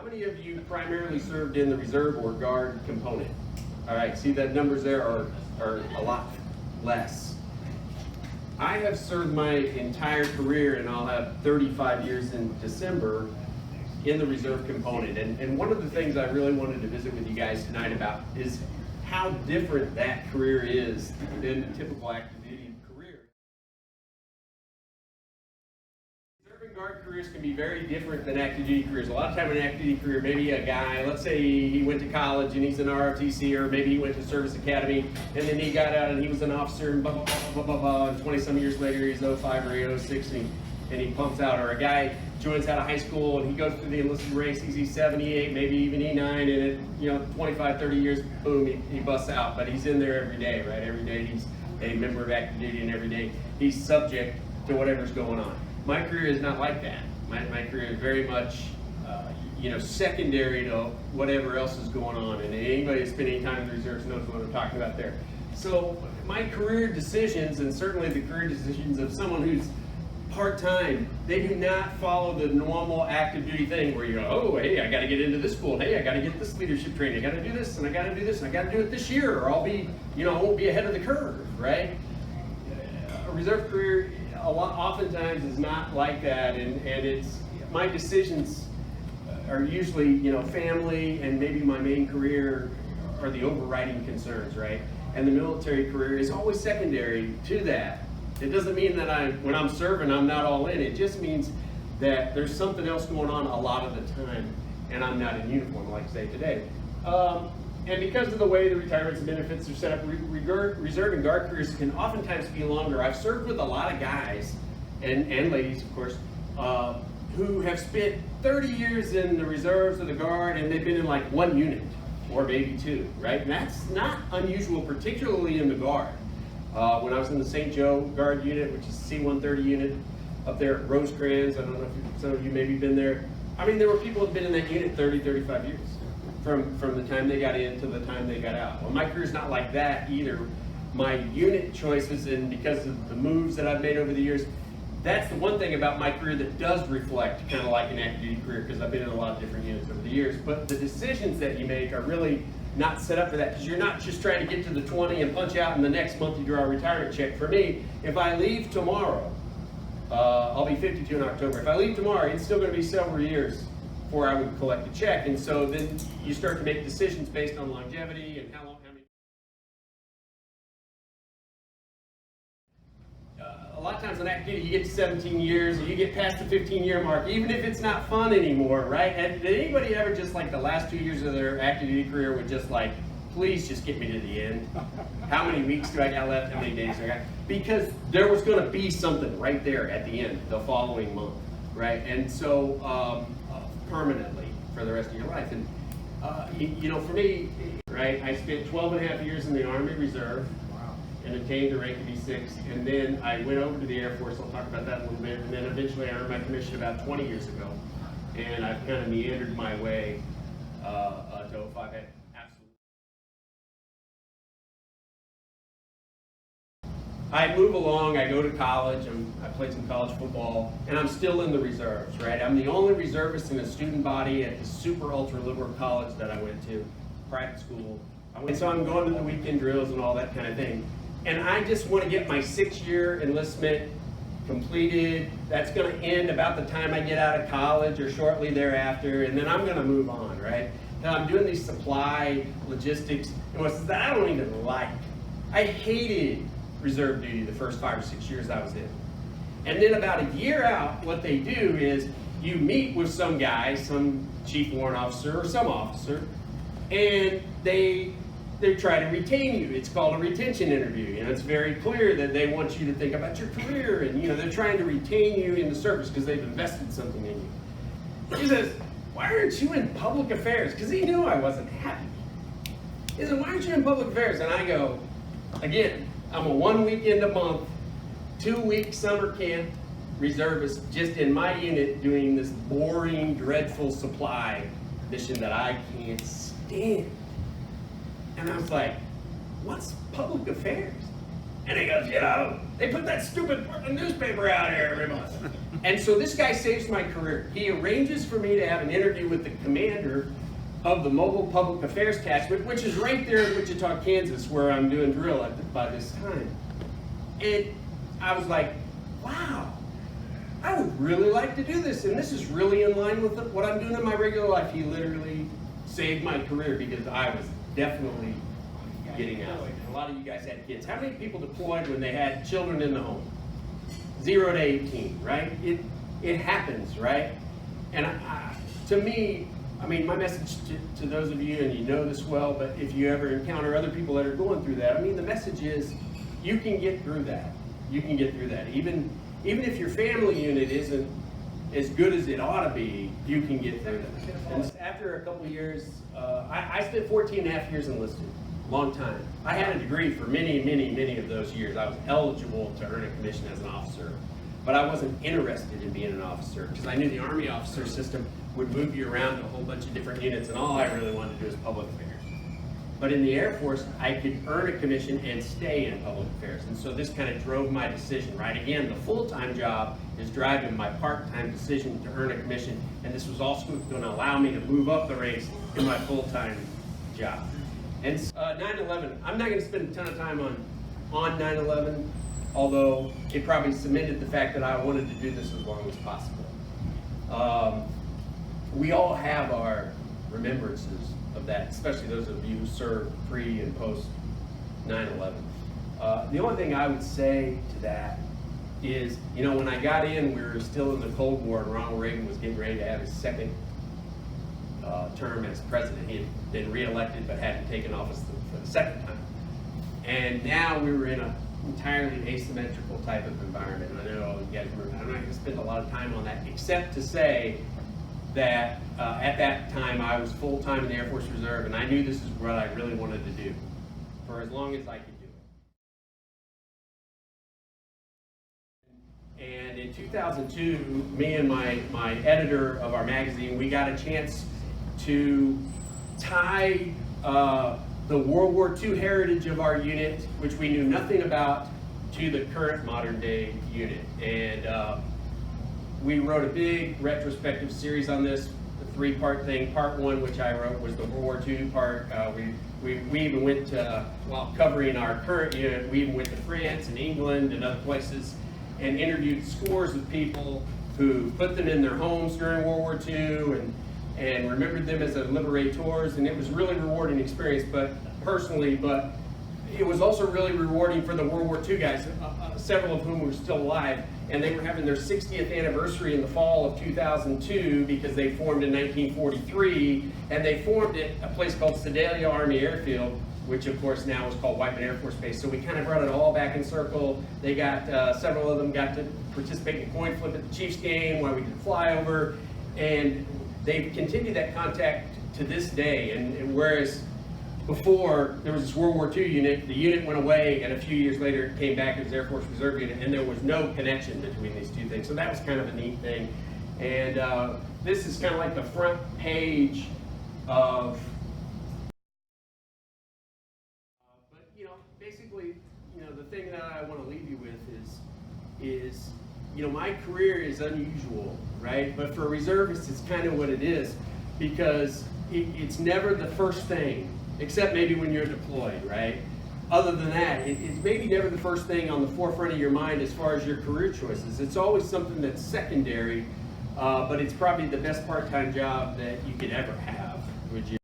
How many of you primarily served in the reserve or guard component? All right, see that numbers there are a lot less. I have served my entire career, and I'll have 35 years in December, in the reserve component. And one of the things I really wanted to visit with you guys tonight about is how different that career is than the typical active duty career. Reserve and guard careers can be very different than active duty careers. A lot of time in an active duty career, maybe a guy, let's say he went to college and he's an ROTC, or maybe he went to service academy and then he got out and he was an officer and blah, blah, blah, blah, blah, blah, and 20 some years later he's 05 or 06 and he pumps out. Or a guy joins out of high school and he goes through the enlisted ranks, he's E78, maybe even E9, and at 25, 30 years, boom, he busts out. But he's in there every day, right? Every day he's a member of active duty, and every day he's subject to whatever's going on. My career is not like that. My career is very much secondary to whatever else is going on. And anybody who's spent any time in the reserves knows what I'm talking about there. So my career decisions, and certainly the career decisions of someone who's part-time, they do not follow the normal active duty thing where you go, oh, hey, I got to get into this school, hey, I got to get this leadership training, I got to do this, and I got to do this, and I got to do it this year, or I'll be, I won't be ahead of the curve, right? A reserve career oftentimes is not like that, and it's, my decisions are usually, family and maybe my main career are the overriding concerns, right? And the military career is always secondary to that. It doesn't mean that when I'm serving, I'm not all in. It just means that there's something else going on a lot of the time, and I'm not in uniform, like say today. And because of the way the retirements and benefits are set up, reserve and guard careers can oftentimes be longer. I've served with a lot of guys, and ladies, of course, who have spent 30 years in the reserves or the guard, and they've been in like one unit, or maybe two, right? And that's not unusual, particularly in the guard. When I was in the St. Joe Guard unit, which is C-130 unit, up there at Rosecrans, I don't know if some of you maybe been there. I mean, there were people who've been in that unit 30, 35 years, from the time they got in to the time they got out. Well, my career's not like that either. My unit choices, and because of the moves that I've made over the years, that's the one thing about my career that does reflect kind of like an active duty career, because I've been in a lot of different units over the years. But the decisions that you make are really not set up for that, because you're not just trying to get to the 20 and punch out and the next month you draw a retirement check. For me, if I leave tomorrow, I'll be 52 in October. If I leave tomorrow, it's still going to be several years before I would collect a check. And so then you start to make decisions based on longevity and how many. A lot of times on active duty, you get to 17 years, or you get past the 15-year mark, even if it's not fun anymore, right? And did anybody ever just like the last 2 years of their active duty career would just like, please just get me to the end? How many weeks do I got left? How many days do I got? Because there was going to be something right there at the end, the following month, right? And so permanently for the rest of your life. And for me, right, I spent 12 and a half years in the Army Reserve and attained the rank of E6, and then I went over to the Air Force. I'll talk about that a little bit, and then eventually I earned my commission about 20 years ago, and I've kind of meandered my way to 05. Absolutely. I move along, I go to college, I played some college football, and I'm still in the reserves, right? I'm the only reservist in a student body at the super ultra liberal college that I went to, private school. And so I'm going to the weekend drills and all that kind of thing. And I just want to get my 6-year enlistment completed. That's going to end about the time I get out of college or shortly thereafter, and then I'm going to move on, right? Now I'm doing these supply logistics, and what's that I don't even like. I hated reserve duty the first 5 or 6 years I was in. And then about a year out, what they do is you meet with some guy, some chief warrant officer or some officer, and they try to retain you. It's called a retention interview. It's very clear that they want you to think about your career, and they're trying to retain you in the service because they've invested something in you. He says, why aren't you in public affairs? Because he knew I wasn't happy. He said, why aren't you in public affairs? And I go, again, I'm a 1 weekend a month, 2-week summer camp reservist, just in my unit doing this boring, dreadful supply mission that I can't stand. And I was like, what's public affairs? And he goes, they put that stupid newspaper out here every month. And so this guy saves my career. He arranges for me to have an interview with the commander of the Mobile Public Affairs Detachment, which is right there in Wichita, Kansas, where I'm doing drill by this time. And I was like, wow, I would really like to do this, and this is really in line with what I'm doing in my regular life. He literally saved my career because I was definitely getting out. A lot of you guys had kids. How many people deployed when they had children in the home? 0 to 18, right? It happens, right? And to me, I mean, my message to those of you, and you know this well, but if you ever encounter other people that are going through that, I mean, the message is you can get through that. You can get through that. Even if your family unit isn't as good as it ought to be, you can get through that. And after a couple of years, I spent 14 and a half years enlisted. Long time. I had a degree for many of those years. I was eligible to earn a commission as an officer, but I wasn't interested in being an officer because I knew the Army officer system would move you around to a whole bunch of different units, and all I really wanted to do is public affairs. But in the Air Force, I could earn a commission and stay in public affairs, and so this kind of drove my decision, right? Again, the full-time job is driving my part-time decision to earn a commission, and this was also going to allow me to move up the ranks in my full-time job. And 9/11, I'm not going to spend a ton of time on 9/11, although it probably cemented the fact that I wanted to do this as long as possible. We all have our remembrances of that, especially those of you who served pre and post 9/11. The only thing I would say to that is, when I got in, we were still in the Cold War, and Ronald Reagan was getting ready to have his second term as president. He had been reelected but hadn't taken office for the second time. And now we were in an entirely asymmetrical type of environment. And I know you guys remember, I'm not going to spend a lot of time on that, except to say that at that time I was full-time in the Air Force Reserve, and I knew this is what I really wanted to do for as long as I could do it. And in 2002, me and my editor of our magazine, we got a chance to tie the World War II heritage of our unit, which we knew nothing about, to the current modern day unit. And we wrote a big retrospective series on this, the 3-part thing. Part 1, which I wrote, was the World War II part. We even went to, while covering our current unit, we even went to France and England and other places and interviewed scores of people who put them in their homes during World War II and remembered them as liberators, and it was really rewarding experience, but it was also really rewarding for the World War II guys, several of whom were still alive, and they were having their 60th anniversary in the fall of 2002 because they formed in 1943, and they formed at a place called Sedalia Army Airfield, which of course now is called Whiteman Air Force Base. So we kind of brought it all back in circle. They got, several of them got to participate in coin flip at the Chiefs game where we did flyover, and they've continued that contact to this day. And whereas before there was this World War II unit, the unit went away, and a few years later it came back as Air Force Reserve unit, and there was no connection between these two things. So that was kind of a neat thing. And this is kind of like the front page of, but basically, the thing that I want to leave you with is my career is unusual, right? But for reservists, it's kind of what it is, because it's never the first thing, except maybe when you're deployed, right? Other than that, it's maybe never the first thing on the forefront of your mind as far as your career choices. It's always something that's secondary, but it's probably the best part-time job that you could ever have. Would you?